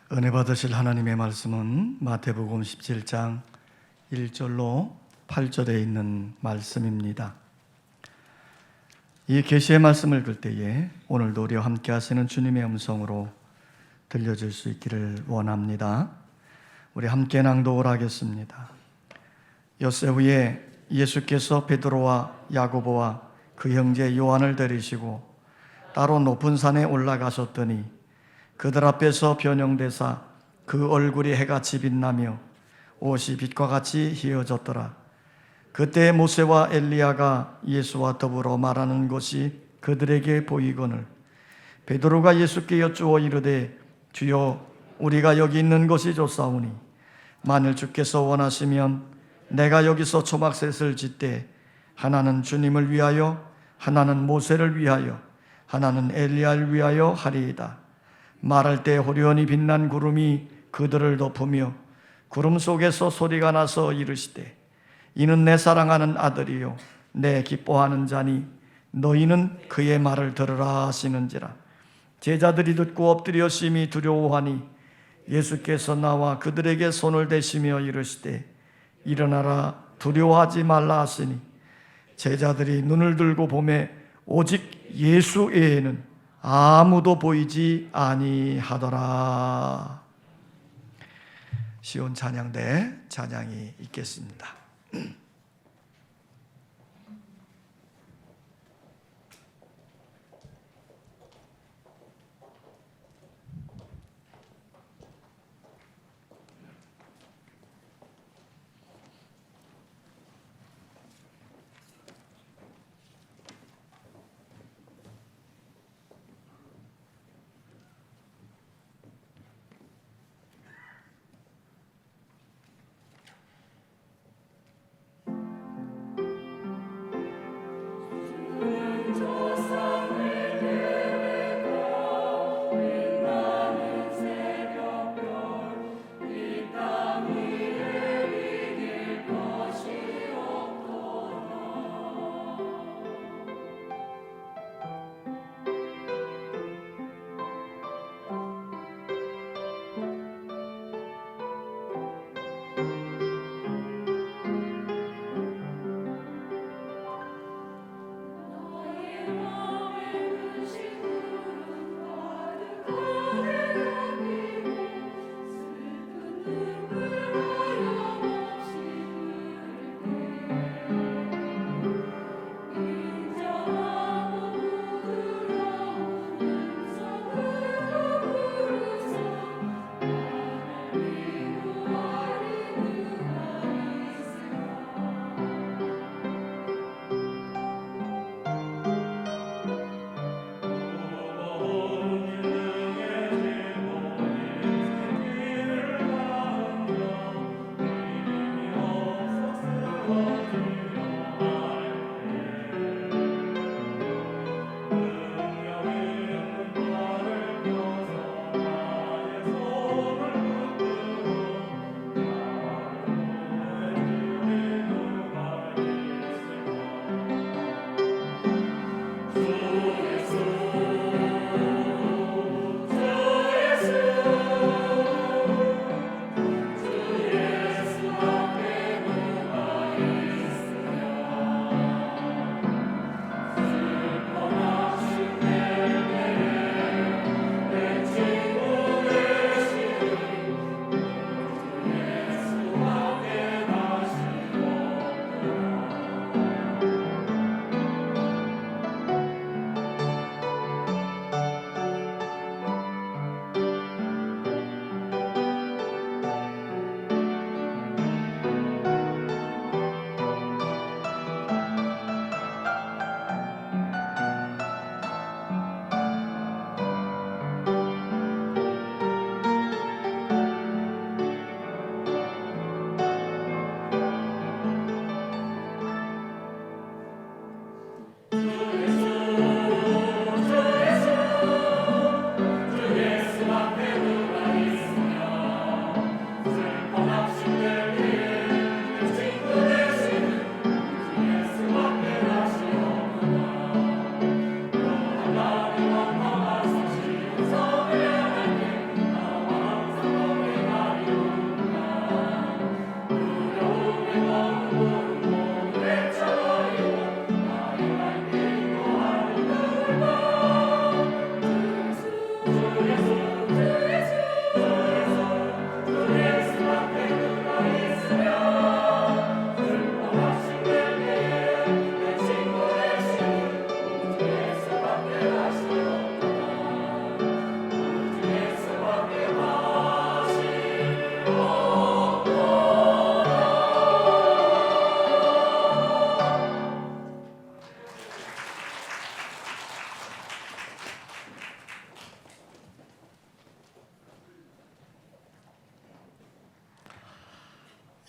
은혜 받으실 하나님의 말씀은 마태복음 17장 1절로 8절에 있는 말씀입니다. 이 계시의 말씀을 읽을 때에 오늘도 우리와 함께 하시는 주님의 음성으로 들려줄 수 있기를 원합니다. 우리 함께 낭독을 하겠습니다. 엿새 후에 예수께서 베드로와 야고보와 그 형제 요한을 데리시고 따로 높은 산에 올라가셨더니 그들 앞에서 변형되사 그 얼굴이 해같이 빛나며 옷이 빛과 같이 희어졌더라. 그때 모세와 엘리야가 예수와 더불어 말하는 것이 그들에게 보이거늘 베드로가 예수께 여쭈어 이르되 주여 우리가 여기 있는 것이 좋사오니 만일 주께서 원하시면 내가 여기서 초막셋을 짓되 하나는 주님을 위하여 하나는 모세를 위하여 하나는 엘리야를 위하여 하리이다. 말할 때 호련히 빛난 구름이 그들을 덮으며 구름 속에서 소리가 나서 이르시되 이는 내 사랑하는 아들이요 내 기뻐하는 자니 너희는 그의 말을 들으라 하시는지라. 제자들이 듣고 엎드려 심히 두려워하니 예수께서 나와 그들에게 손을 대시며 이르시되 일어나라 두려워하지 말라 하시니 제자들이 눈을 들고 보매 오직 예수 외에는 아무도 보이지 아니하더라. 시온 찬양대 찬양이 있겠습니다.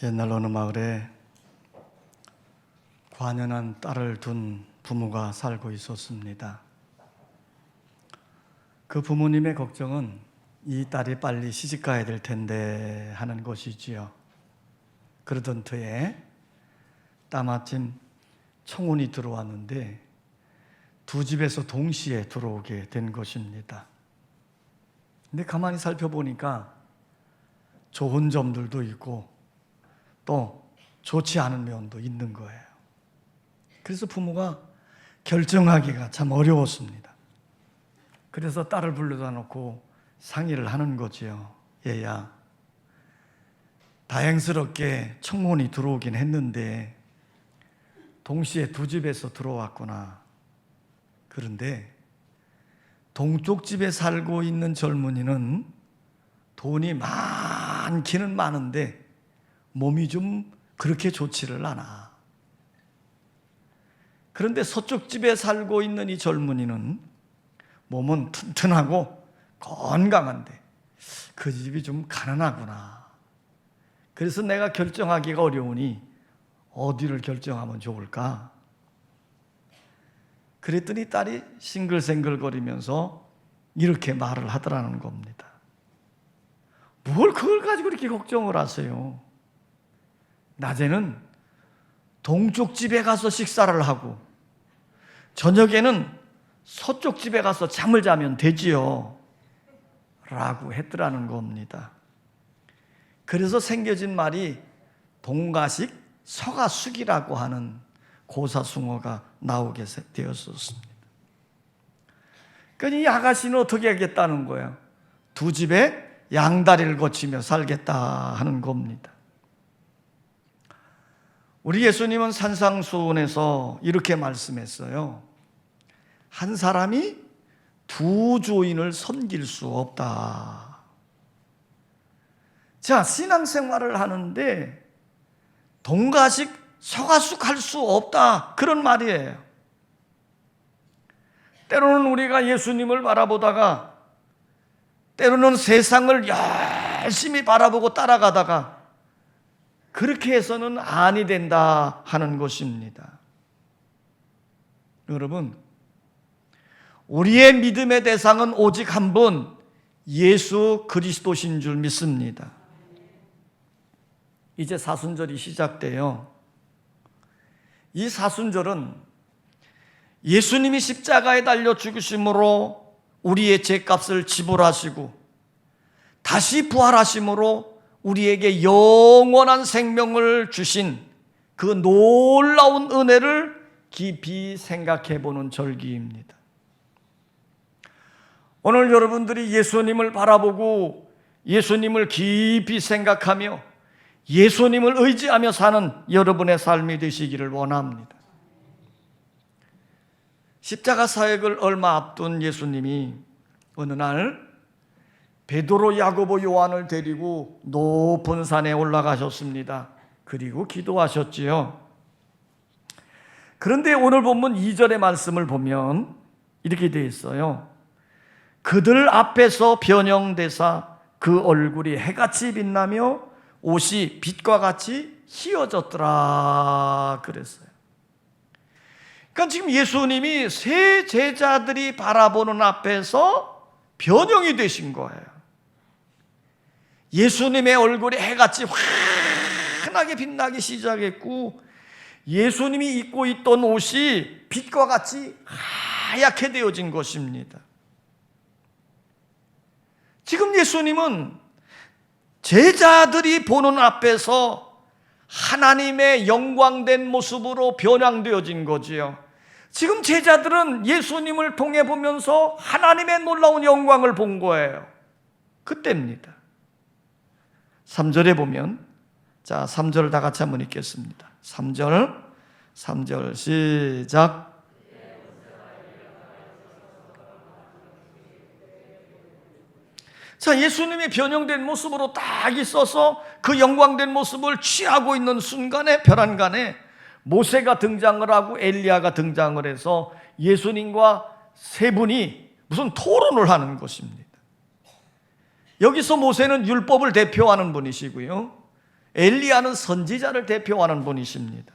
옛날 어느 마을에 관연한 딸을 둔 부모가 살고 있었습니다. 그 부모님의 걱정은 이 딸이 빨리 시집가야 될 텐데 하는 것이지요. 그러던 터에 따마침 청혼이 들어왔는데 두 집에서 동시에 들어오게 된 것입니다. 근데 가만히 살펴보니까 좋은 점들도 있고 또 좋지 않은 면도 있는 거예요. 그래서 부모가 결정하기가 참 어려웠습니다. 그래서 딸을 불러다 놓고 상의를 하는 거지요. 얘야, 다행스럽게 청혼이 들어오긴 했는데 동시에 두 집에서 들어왔구나. 그런데 동쪽 집에 살고 있는 젊은이는 돈이 많기는 많은데 몸이 좀 그렇게 좋지를 않아. 그런데 서쪽 집에 살고 있는 이 젊은이는 몸은 튼튼하고 건강한데 그 집이 좀 가난하구나. 그래서 내가 결정하기가 어려우니 어디를 결정하면 좋을까? 그랬더니 딸이 싱글생글거리면서 이렇게 말을 하더라는 겁니다. 뭘 그걸 가지고 이렇게 걱정을 하세요? 낮에는 동쪽 집에 가서 식사를 하고 저녁에는 서쪽 집에 가서 잠을 자면 되지요 라고 했더라는 겁니다. 그래서 생겨진 말이 동가식 서가숙이라고 하는 고사숭어가 나오게 되었었습니다. 그러니까 이 아가씨는 어떻게 하겠다는 거예요? 두 집에 양다리를 거치며 살겠다 하는 겁니다. 우리 예수님은 산상수훈에서 이렇게 말씀했어요. 한 사람이 두 주인을 섬길 수 없다. 자, 신앙생활을 하는데 동가식 서가숙 할 수 없다. 그런 말이에요. 때로는 우리가 예수님을 바라보다가 때로는 세상을 열심히 바라보고 따라가다가 그렇게 해서는 아니 된다 하는 것입니다. 여러분, 우리의 믿음의 대상은 오직 한 분, 예수 그리스도신 줄 믿습니다. 이제 사순절이 시작돼요. 이 사순절은 예수님이 십자가에 달려 죽으심으로 우리의 죄값을 지불하시고 다시 부활하심으로 우리에게 영원한 생명을 주신 그 놀라운 은혜를 깊이 생각해 보는 절기입니다. 오늘 여러분들이 예수님을 바라보고 예수님을 깊이 생각하며 예수님을 의지하며 사는 여러분의 삶이 되시기를 원합니다. 십자가 사역을 얼마 앞둔 예수님이 어느 날 베드로, 야고보, 요한을 데리고 높은 산에 올라가셨습니다. 그리고 기도하셨지요. 그런데 오늘 본문 2절의 말씀을 보면 이렇게 되어 있어요. 그들 앞에서 변형되사 그 얼굴이 해같이 빛나며 옷이 빛과 같이 휘어졌더라 그랬어요. 그러니까 지금 예수님이 세 제자들이 바라보는 앞에서 변형이 되신 거예요. 예수님의 얼굴이 해같이 환하게 빛나기 시작했고 예수님이 입고 있던 옷이 빛과 같이 하얗게 되어진 것입니다. 지금 예수님은 제자들이 보는 앞에서 하나님의 영광된 모습으로 변화되어진 거지요. 지금 제자들은 예수님을 통해 보면서 하나님의 놀라운 영광을 본 거예요. 그때입니다. 3절에 보면, 자, 3절 다 같이 한번 읽겠습니다. 3절 시작. 자, 예수님이 변형된 모습으로 딱 있어서 그 영광된 모습을 취하고 있는 순간에 벼란간에 모세가 등장을 하고 엘리야가 등장을 해서 예수님과 세 분이 무슨 토론을 하는 것입니다. 여기서 모세는 율법을 대표하는 분이시고요, 엘리야는 선지자를 대표하는 분이십니다.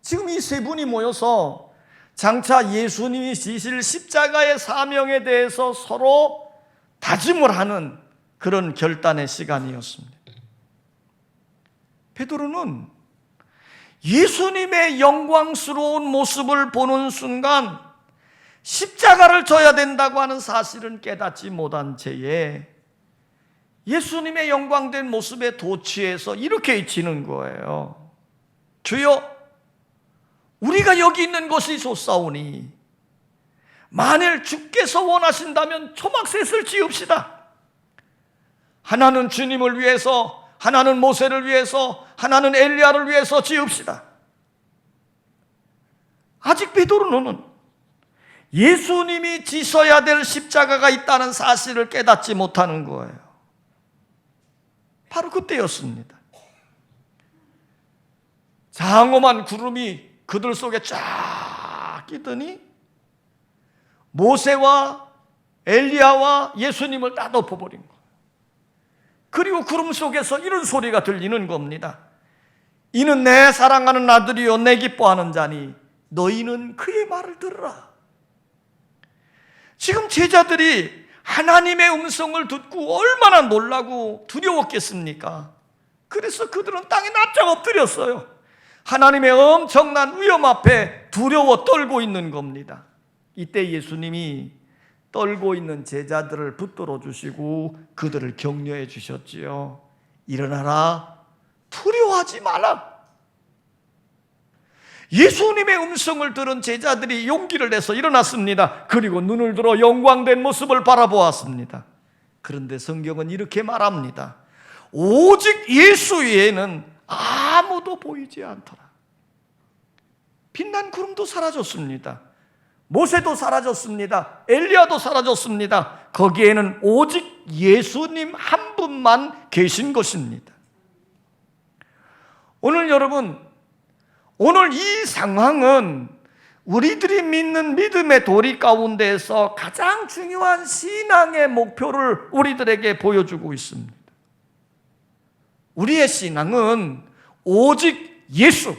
지금 이 세 분이 모여서 장차 예수님이 지실 십자가의 사명에 대해서 서로 다짐을 하는 그런 결단의 시간이었습니다. 베드로는 예수님의 영광스러운 모습을 보는 순간 십자가를 져야 된다고 하는 사실은 깨닫지 못한 채에 예수님의 영광된 모습에 도취해서 이렇게 외치는 거예요. 주여, 우리가 여기 있는 것이 좋사오니 만일 주께서 원하신다면 초막셋을 지읍시다. 하나는 주님을 위해서, 하나는 모세를 위해서, 하나는 엘리야를 위해서 지읍시다. 아직 베드로는 예수님이 지셔야 될 십자가가 있다는 사실을 깨닫지 못하는 거예요. 바로 그때였습니다. 장엄한 구름이 그들 속에 쫙 끼더니 모세와 엘리야와 예수님을 다 덮어버린 거예요. 그리고 구름 속에서 이런 소리가 들리는 겁니다. 이는 내 사랑하는 아들이요 내 기뻐하는 자니 너희는 그의 말을 들으라. 지금 제자들이 하나님의 음성을 듣고 얼마나 놀라고 두려웠겠습니까? 그래서 그들은 땅에 납작 엎드렸어요. 하나님의 엄청난 위험 앞에 두려워 떨고 있는 겁니다. 이때 예수님이 떨고 있는 제자들을 붙들어 주시고 그들을 격려해 주셨지요. 일어나라, 두려워하지 마라. 예수님의 음성을 들은 제자들이 용기를 내서 일어났습니다. 그리고 눈을 들어 영광된 모습을 바라보았습니다. 그런데 성경은 이렇게 말합니다. 오직 예수 외에는 아무도 보이지 않더라. 빛난 구름도 사라졌습니다. 모세도 사라졌습니다. 엘리야도 사라졌습니다. 거기에는 오직 예수님 한 분만 계신 것입니다. 오늘 여러분, 오늘 이 상황은 우리들이 믿는 믿음의 도리 가운데에서 가장 중요한 신앙의 목표를 우리들에게 보여주고 있습니다. 우리의 신앙은 오직 예수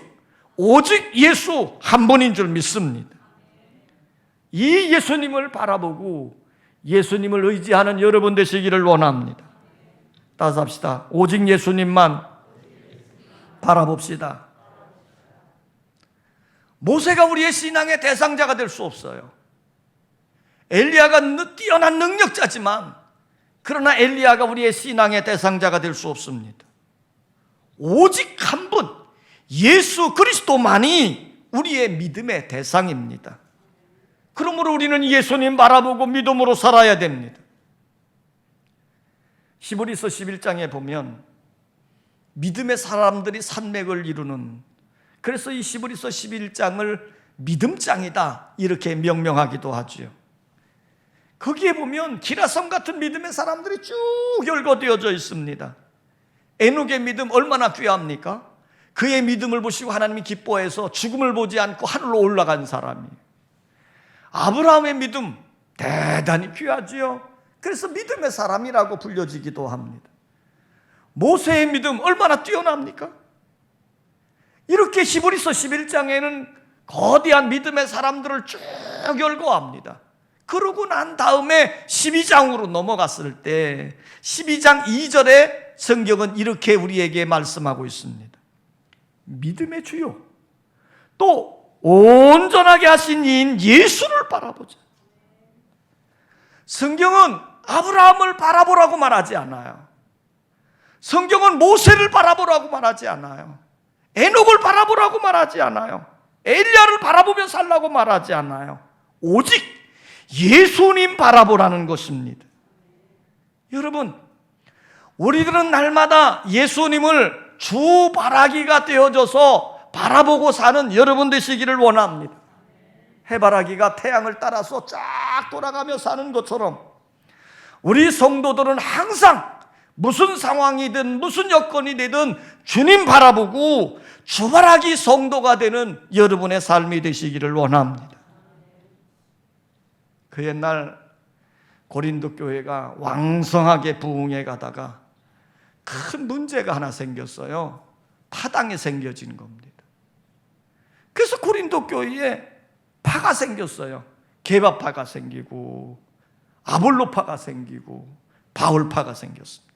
한 분인 줄 믿습니다. 이 예수님을 바라보고 예수님을 의지하는 여러분 되시기를 원합니다. 따라서 합시다. 오직 예수님만 바라봅시다. 모세가 우리의 신앙의 대상자가 될 수 없어요. 엘리야가 뛰어난 능력자지만 그러나 엘리야가 우리의 신앙의 대상자가 될 수 없습니다. 오직 한 분, 예수 그리스도만이 우리의 믿음의 대상입니다. 그러므로 우리는 예수님 바라보고 믿음으로 살아야 됩니다. 히브리서 11장에 보면 믿음의 사람들이 산맥을 이루는, 그래서 이 히브리서 11장을 믿음장이다 이렇게 명명하기도 하죠. 거기에 보면 기라성 같은 믿음의 사람들이 쭉 열거되어져 있습니다. 에녹의 믿음 얼마나 귀합니까? 그의 믿음을 보시고 하나님이 기뻐해서 죽음을 보지 않고 하늘로 올라간 사람이에요. 아브라함의 믿음 대단히 귀하지요. 그래서 믿음의 사람이라고 불려지기도 합니다. 모세의 믿음 얼마나 뛰어납니까? 이렇게 히브리서 11장에는 거대한 믿음의 사람들을 쭉 열거합니다. 그러고 난 다음에 12장으로 넘어갔을 때 12장 2절에 성경은 이렇게 우리에게 말씀하고 있습니다. 믿음의 주요 또 온전하게 하신 이인 예수를 바라보자. 성경은 아브라함을 바라보라고 말하지 않아요. 성경은 모세를 바라보라고 말하지 않아요. 에녹을 바라보라고 말하지 않아요. 엘리야를 바라보며 살라고 말하지 않아요. 오직 예수님 바라보라는 것입니다. 여러분, 우리들은 날마다 예수님을 주 바라기가 되어져서 바라보고 사는 여러분 되시기를 원합니다. 해바라기가 태양을 따라서 쫙 돌아가며 사는 것처럼 우리 성도들은 항상 무슨 상황이든 무슨 여건이 되든 주님 바라보고 주바라기 성도가 되는 여러분의 삶이 되시기를 원합니다. 그 옛날 고린도 교회가 왕성하게 부흥해 가다가 큰 문제가 하나 생겼어요. 파당이 생겨진 겁니다. 그래서 고린도 교회에 파가 생겼어요. 게바파가 생기고 아볼로파가 생기고 바울파가 생겼습니다.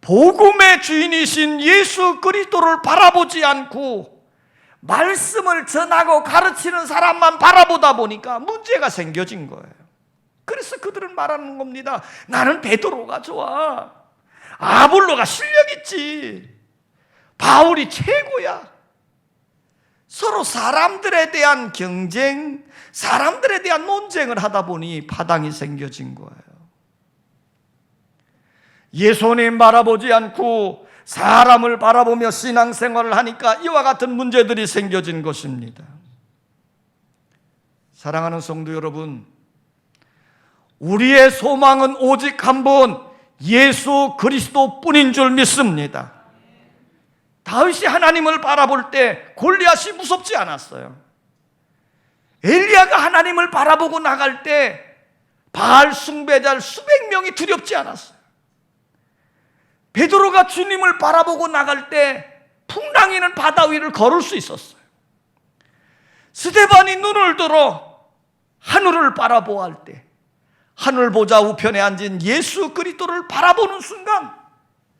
복음의 주인이신 예수 그리스도를 바라보지 않고 말씀을 전하고 가르치는 사람만 바라보다 보니까 문제가 생겨진 거예요. 그래서 그들은 말하는 겁니다. 나는 베드로가 좋아. 아볼로가 실력 있지. 바울이 최고야. 서로 사람들에 대한 경쟁, 사람들에 대한 논쟁을 하다 보니 파당이 생겨진 거예요. 예수님 바라보지 않고 사람을 바라보며 신앙생활을 하니까 이와 같은 문제들이 생겨진 것입니다. 사랑하는 성도 여러분, 우리의 소망은 오직 한 분 예수 그리스도뿐인 줄 믿습니다. 다윗이 하나님을 바라볼 때 골리앗이 무섭지 않았어요. 엘리야가 하나님을 바라보고 나갈 때 바알 숭배자 수백 명이 두렵지 않았어요. 베드로가 주님을 바라보고 나갈 때 풍랑이는 바다 위를 걸을 수 있었어요. 스데반이 눈을 들어 하늘을 바라보아할 때 하늘 보좌 우편에 앉은 예수 그리스도를 바라보는 순간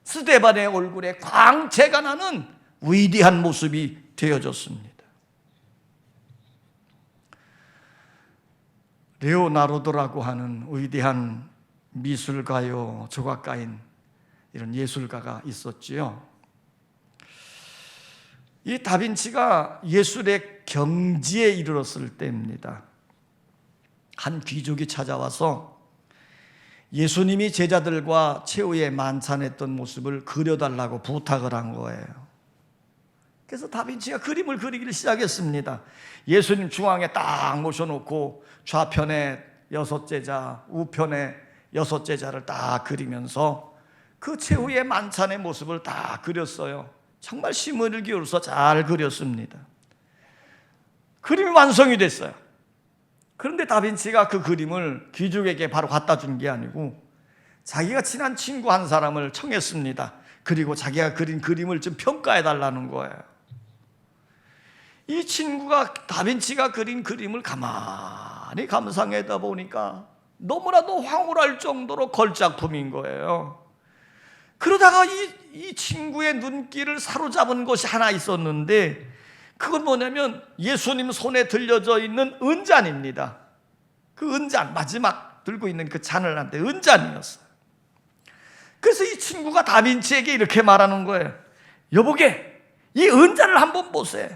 스데반의 얼굴에 광채가 나는 위대한 모습이 되어졌습니다. 레오나르도라고 하는 위대한 미술가요, 조각가인 이런 예술가가 있었지요. 이 다빈치가 예술의 경지에 이르렀을 때입니다. 한 귀족이 찾아와서 예수님이 제자들과 최후의 만찬했던 모습을 그려달라고 부탁을 한 거예요. 그래서 다빈치가 그림을 그리기를 시작했습니다. 예수님 중앙에 딱 모셔놓고 좌편에 6제자, 우편에 6제자를 딱 그리면서 그 최후의 만찬의 모습을 다 그렸어요. 정말 심혈을 기울여서 잘 그렸습니다. 그림이 완성이 됐어요. 그런데 다빈치가 그 그림을 귀족에게 바로 갖다 준 게 아니고 자기가 친한 친구 한 사람을 청했습니다. 그리고 자기가 그린 그림을 좀 평가해 달라는 거예요. 이 친구가 다빈치가 그린 그림을 가만히 감상하다 보니까 너무나도 황홀할 정도로 걸작품인 거예요. 그러다가 이 친구의 눈길을 사로잡은 것이 하나 있었는데 그건 뭐냐면 예수님 손에 들려져 있는 은잔입니다. 그 은잔, 마지막 들고 있는 그 잔을 한데 은잔이었어요. 그래서 이 친구가 다빈치에게 이렇게 말하는 거예요. 여보게, 이 은잔을 한번 보세요.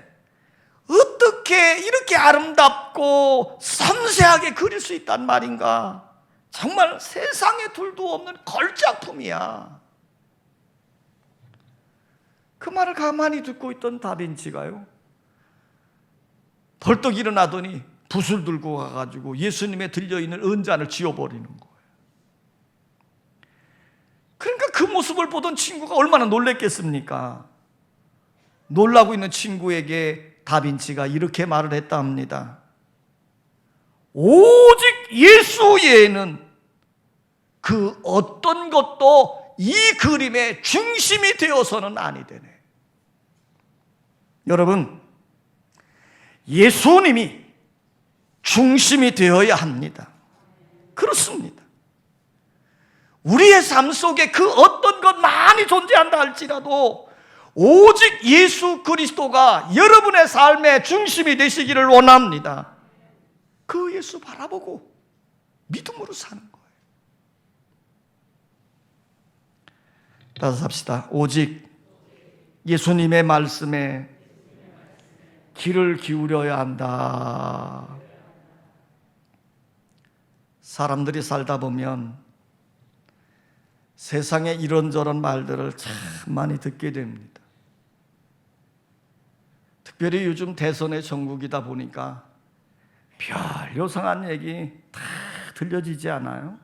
어떻게 이렇게 아름답고 섬세하게 그릴 수 있단 말인가? 정말 세상에 둘도 없는 걸작품이야. 그 말을 가만히 듣고 있던 다빈치가요, 벌떡 일어나더니 붓을 들고 가가지고 예수님의 들려있는 은잔을 지워버리는 거예요. 그러니까 그 모습을 보던 친구가 얼마나 놀랬겠습니까? 놀라고 있는 친구에게 다빈치가 이렇게 말을 했다 합니다. 오직 예수 외에는 그 어떤 것도 이 그림의 중심이 되어서는 아니 되네. 여러분, 예수님이 중심이 되어야 합니다. 그렇습니다. 우리의 삶 속에 그 어떤 것 많이 존재한다 할지라도 오직 예수 그리스도가 여러분의 삶의 중심이 되시기를 원합니다. 그 예수 바라보고 믿음으로 사는 거예요. 따라서 합시다. 오직 예수님의 말씀에 귀를 기울여야 한다. 사람들이 살다 보면 세상에 이런저런 말들을 참 많이 듣게 됩니다. 특별히 요즘 대선의 정국이다 보니까 별 요상한 얘기 다 들려지지 않아요?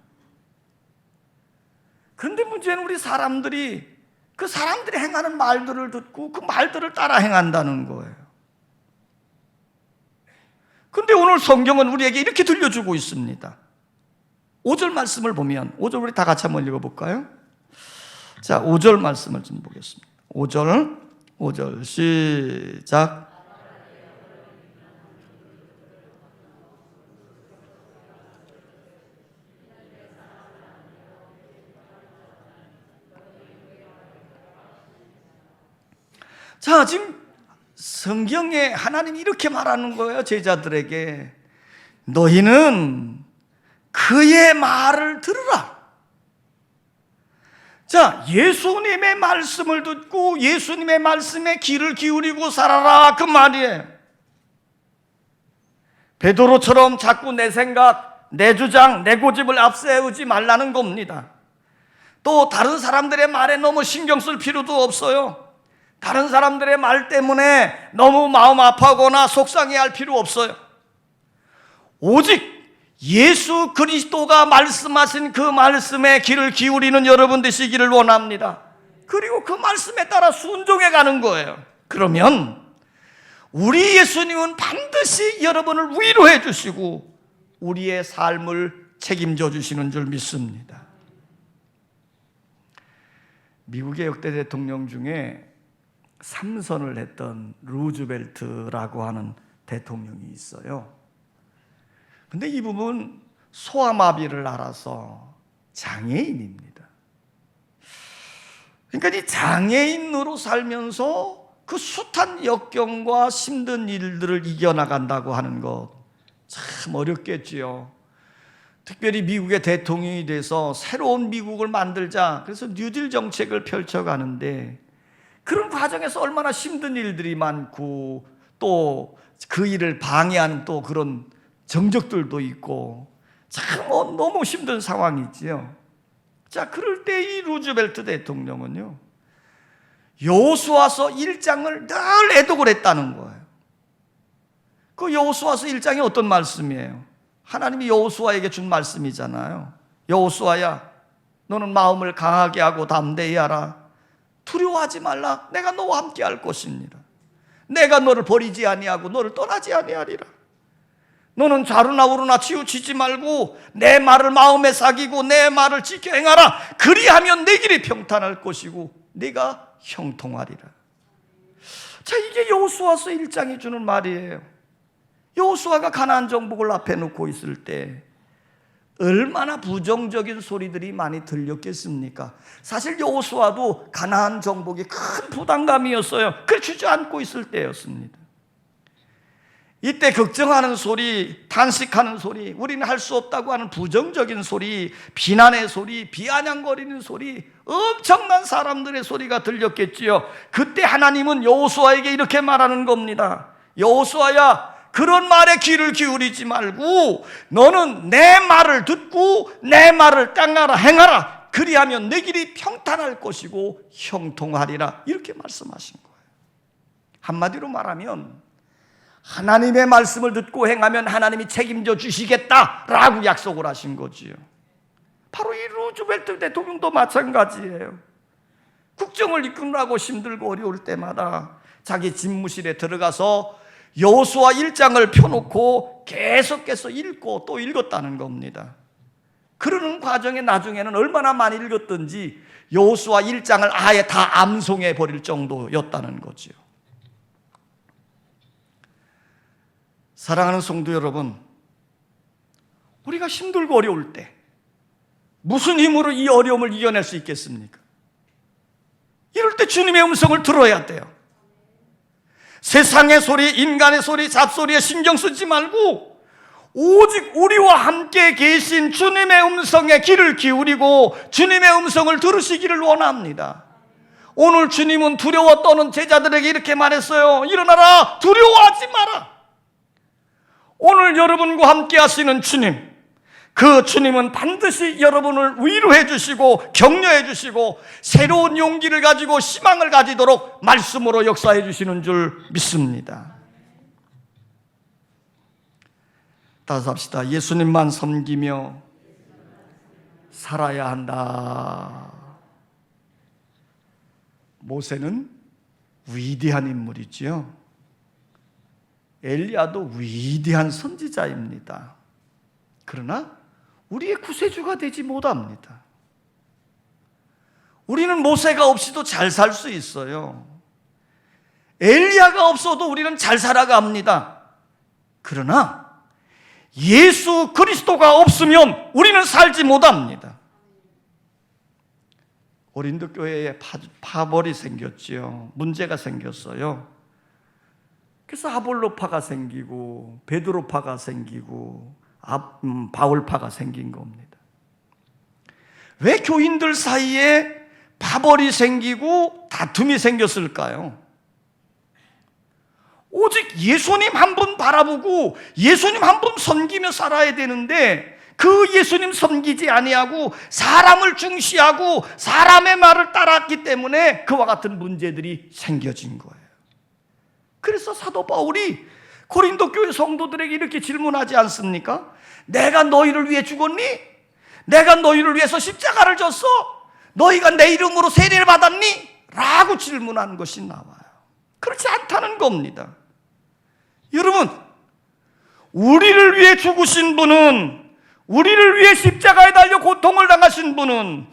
그런데 문제는 우리 사람들이 그 사람들이 행하는 말들을 듣고 그 말들을 따라 행한다는 거예요. 그런데 오늘 성경은 우리에게 이렇게 들려주고 있습니다. 5절 말씀을 보면 5절 우리 다 같이 한번 읽어볼까요? 자, 5절 말씀을 좀 보겠습니다. 5절 시작. 자, 지금 성경에 하나님이 이렇게 말하는 거예요. 제자들에게 너희는 그의 말을 들으라. 자, 예수님의 말씀을 듣고 예수님의 말씀에 귀를 기울이고 살아라, 그 말이에요. 베드로처럼 자꾸 내 생각, 내 주장, 내 고집을 앞세우지 말라는 겁니다. 또 다른 사람들의 말에 너무 신경 쓸 필요도 없어요. 다른 사람들의 말 때문에 너무 마음 아파하거나 속상해할 필요 없어요. 오직 예수 그리스도가 말씀하신 그 말씀에 귀를 기울이는 여러분 되시기를 원합니다. 그리고 그 말씀에 따라 순종해 가는 거예요. 그러면 우리 예수님은 반드시 여러분을 위로해 주시고 우리의 삶을 책임져 주시는 줄 믿습니다. 미국의 역대 대통령 중에 3선을 했던 루즈벨트라고 하는 대통령이 있어요. 근데 이 부분 소아마비를 앓아서 장애인입니다. 그러니까 이 장애인으로 살면서 그 숱한 역경과 힘든 일들을 이겨나간다고 하는 것 참 어렵겠지요. 특별히 미국의 대통령이 돼서 새로운 미국을 만들자, 그래서 뉴딜 정책을 펼쳐가는데 그런 과정에서 얼마나 힘든 일들이 많고 또 그 일을 방해하는 또 그런 정적들도 있고 참 너무 힘든 상황이지요. 자, 그럴 때 이 루즈벨트 대통령은요, 여호수아서 1장을 늘 애독을 했다는 거예요. 그 여호수아서 1장이 어떤 말씀이에요? 하나님이 여호수아에게 준 말씀이잖아요. 여호수아야, 너는 마음을 강하게 하고 담대히 하라. 두려워하지 말라. 내가 너와 함께 할 것입니다. 내가 너를 버리지 아니하고 너를 떠나지 아니하리라. 너는 좌로나 우로나 치우치지 말고 내 말을 마음에 새기고 내 말을 지켜 행하라. 그리하면 내 길이 평탄할 것이고 네가 형통하리라. 자, 이게 여호수아서 1장이 주는 말이에요. 여호수아가 가나안 정복을 앞에 놓고 있을 때 얼마나 부정적인 소리들이 많이 들렸겠습니까? 사실 여호수아도 가나안 정복이 큰 부담감이었어요. 그걸 주저앉고 있을 때였습니다. 이때 걱정하는 소리, 탄식하는 소리, 우리는 할 수 없다고 하는 부정적인 소리, 비난의 소리, 비아냥거리는 소리, 엄청난 사람들의 소리가 들렸겠지요. 그때 하나님은 여호수아에게 이렇게 말하는 겁니다. 여호수아야, 그런 말에 귀를 기울이지 말고 너는 내 말을 듣고 내 말을 따라라, 행하라. 그리하면 내 길이 평탄할 것이고 형통하리라. 이렇게 말씀하신 거예요. 한마디로 말하면 하나님의 말씀을 듣고 행하면 하나님이 책임져 주시겠다라고 약속을 하신 거지요. 바로 이 루즈벨트 대통령도 마찬가지예요. 국정을 이끌라고 힘들고 어려울 때마다 자기 집무실에 들어가서 여호수아 1장을 펴놓고 계속해서 읽고 또 읽었다는 겁니다. 그러는 과정에 나중에는 얼마나 많이 읽었던지 여호수아 1장을 아예 다 암송해 버릴 정도였다는 거죠. 사랑하는 성도 여러분, 우리가 힘들고 어려울 때 무슨 힘으로 이 어려움을 이겨낼 수 있겠습니까? 이럴 때 주님의 음성을 들어야 돼요. 세상의 소리, 인간의 소리, 잡소리에 신경 쓰지 말고 오직 우리와 함께 계신 주님의 음성에 귀를 기울이고 주님의 음성을 들으시기를 원합니다. 오늘 주님은 두려워 떠는 제자들에게 이렇게 말했어요. 일어나라, 두려워하지 마라. 오늘 여러분과 함께 하시는 주님, 그 주님은 반드시 여러분을 위로해 주시고 격려해 주시고 새로운 용기를 가지고 희망을 가지도록 말씀으로 역사해 주시는 줄 믿습니다. 따라서 합시다. 예수님만 섬기며 살아야 한다. 모세는 위대한 인물이지요. 엘리야도 위대한 선지자입니다. 그러나 우리의 구세주가 되지 못합니다. 우리는 모세가 없이도 잘 살 수 있어요. 엘리야가 없어도 우리는 잘 살아갑니다. 그러나 예수 그리스도가 없으면 우리는 살지 못합니다. 고린도 교회에 파벌이 생겼지요. 문제가 생겼어요. 그래서 아볼로파가 생기고 베드로파가 생기고 바울파가 생긴 겁니다. 왜 교인들 사이에 파벌이 생기고 다툼이 생겼을까요? 오직 예수님 한 분 바라보고 예수님 한 분 섬기며 살아야 되는데 그 예수님 섬기지 아니하고 사람을 중시하고 사람의 말을 따랐기 때문에 그와 같은 문제들이 생겨진 거예요. 그래서 사도 바울이 고린도 교회 성도들에게 이렇게 질문하지 않습니까? 내가 너희를 위해 죽었니? 내가 너희를 위해서 십자가를 졌어? 너희가 내 이름으로 세례를 받았니? 라고 질문한 것이 나와요. 그렇지 않다는 겁니다. 여러분, 우리를 위해 죽으신 분은, 우리를 위해 십자가에 달려 고통을 당하신 분은,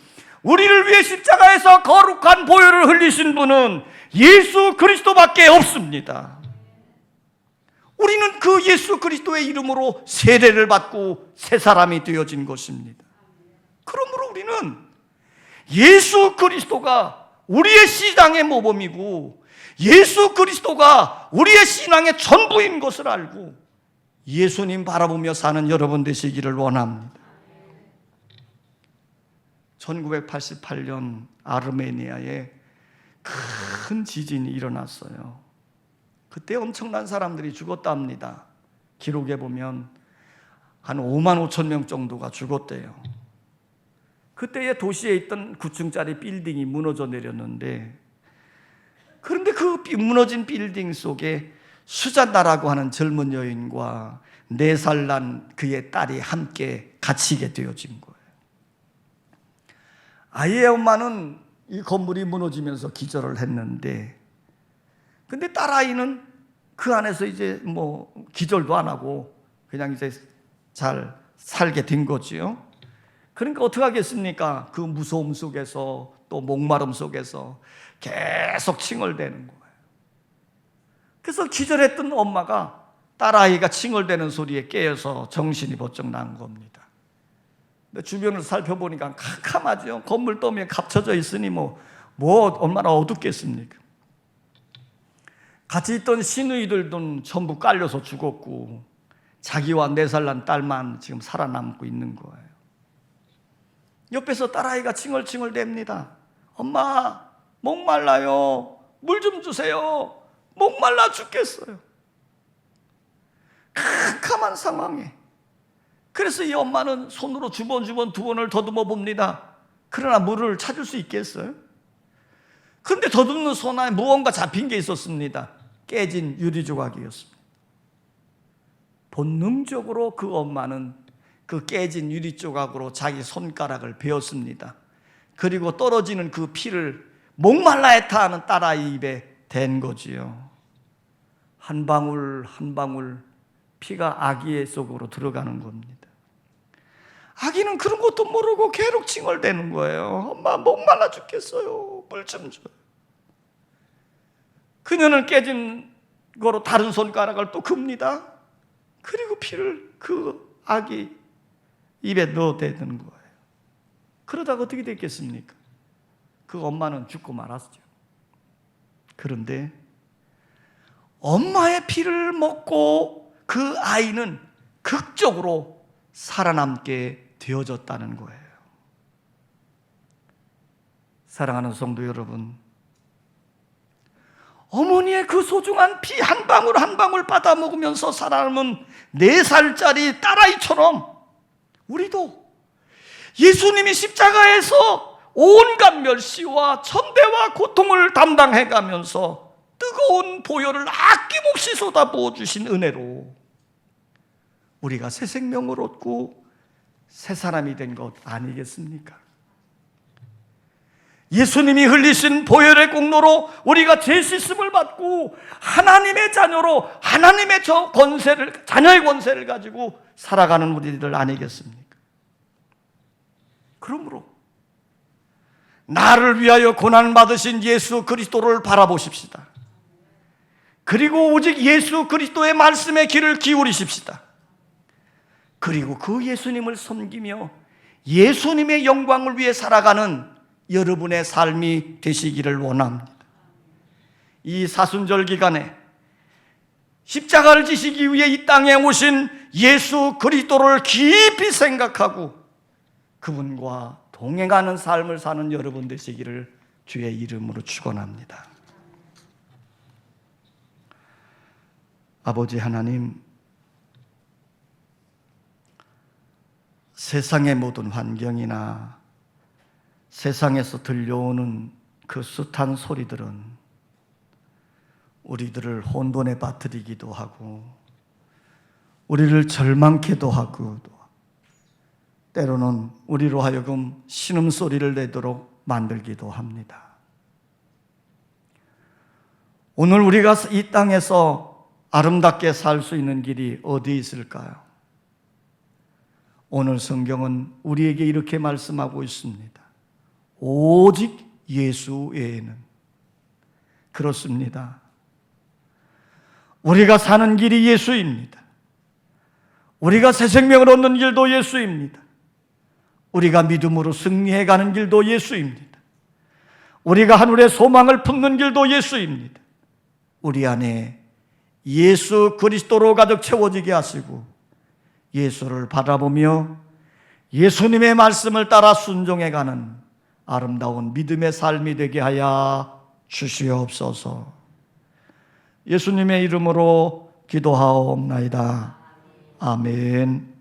우리를 위해 십자가에서 거룩한 보혈을 흘리신 분은 예수 그리스도밖에 없습니다. 우리는 그 예수 그리스도의 이름으로 세례를 받고 새 사람이 되어진 것입니다. 그러므로 우리는 예수 그리스도가 우리의 신앙의 모범이고 예수 그리스도가 우리의 신앙의 전부인 것을 알고 예수님 바라보며 사는 여러분 되시기를 원합니다. 1988년 아르메니아에 큰 지진이 일어났어요. 그때 엄청난 사람들이 죽었답니다. 기록에 보면 한 5만 5천 명 정도가 죽었대요. 그때의 도시에 있던 9층짜리 빌딩이 무너져 내렸는데, 그런데 그 무너진 빌딩 속에 수잔나라고 하는 젊은 여인과 4살 난 그의 딸이 함께 갇히게 되어진 거예요. 아이의 엄마는 이 건물이 무너지면서 기절을 했는데, 근데 딸아이는 그 안에서 이제 뭐 기절도 안 하고 그냥 이제 잘 살게 된 거지요. 그러니까 어떻게 하겠습니까? 그 무서움 속에서 또 목마름 속에서 계속 칭얼대는 거예요. 그래서 기절했던 엄마가 딸아이가 칭얼대는 소리에 깨어서 정신이 번쩍 난 겁니다. 근데 주변을 살펴보니까 캄캄하죠. 건물 더미에 갇혀져 있으니 뭐 얼마나 어둡겠습니까? 같이 있던 시누이들도 전부 깔려서 죽었고 자기와 4살 난 딸만 지금 살아남고 있는 거예요. 옆에서 딸아이가 칭얼칭얼댑니다. 엄마, 목말라요. 물 좀 주세요. 목말라 죽겠어요. 캄캄한 상황에. 그래서 이 엄마는 손으로 주번 2번을 더듬어 봅니다. 그러나 물을 찾을 수 있겠어요? 그런데 더듬는 손 안에 무언가 잡힌 게 있었습니다. 깨진 유리 조각이었습니다. 본능적으로 그 엄마는 그 깨진 유리 조각으로 자기 손가락을 베었습니다. 그리고 떨어지는 그 피를 목말라했다 하는 딸아이 입에 댄 거지요. 한 방울 한 방울 피가 아기의 속으로 들어가는 겁니다. 아기는 그런 것도 모르고 계속 칭얼대는 거예요. 엄마 목말라 죽겠어요. 물 좀 줘요. 그녀는 깨진 거로 다른 손가락을 또 깁니다. 그리고 피를 그 아기 입에 넣어대는 거예요. 그러다가 어떻게 됐겠습니까? 그 엄마는 죽고 말았죠. 그런데 엄마의 피를 먹고 그 아이는 극적으로 살아남게 되어졌다는 거예요. 사랑하는 성도 여러분, 어머니의 그 소중한 피 한 방울 한 방울 받아 먹으면서 살아남은 4살짜리 딸아이처럼 우리도 예수님이 십자가에서 온갖 멸시와 천대와 고통을 담당해가면서 뜨거운 보혈을 아낌없이 쏟아부어 주신 은혜로 우리가 새 생명을 얻고 새 사람이 된 것 아니겠습니까? 예수님이 흘리신 보혈의 공로로 우리가 죄 씻음을 받고 하나님의 자녀로 하나님의 자녀의 권세를 가지고 살아가는 우리들 아니겠습니까? 그러므로 나를 위하여 고난받으신 예수 그리스도를 바라보십시다. 그리고 오직 예수 그리스도의 말씀에 귀를 기울이십시다. 그리고 그 예수님을 섬기며 예수님의 영광을 위해 살아가는 여러분의 삶이 되시기를 원합니다. 이 사순절 기간에 십자가를 지시기 위해 이 땅에 오신 예수 그리스도를 깊이 생각하고 그분과 동행하는 삶을 사는 여러분 되시기를 주의 이름으로 축원합니다. 아버지 하나님, 세상의 모든 환경이나 세상에서 들려오는 그 숱한 소리들은 우리들을 혼돈에 빠뜨리기도 하고 우리를 절망케도 하고 때로는 우리로 하여금 신음소리를 내도록 만들기도 합니다. 오늘 우리가 이 땅에서 아름답게 살 수 있는 길이 어디 있을까요? 오늘 성경은 우리에게 이렇게 말씀하고 있습니다. 오직 예수 외에는. 그렇습니다. 우리가 사는 길이 예수입니다. 우리가 새 생명을 얻는 길도 예수입니다. 우리가 믿음으로 승리해가는 길도 예수입니다. 우리가 하늘의 소망을 품는 길도 예수입니다. 우리 안에 예수 그리스도로 가득 채워지게 하시고 예수를 바라보며 예수님의 말씀을 따라 순종해가는 아름다운 믿음의 삶이 되게 하여 주시옵소서. 예수님의 이름으로 기도하옵나이다. 아멘.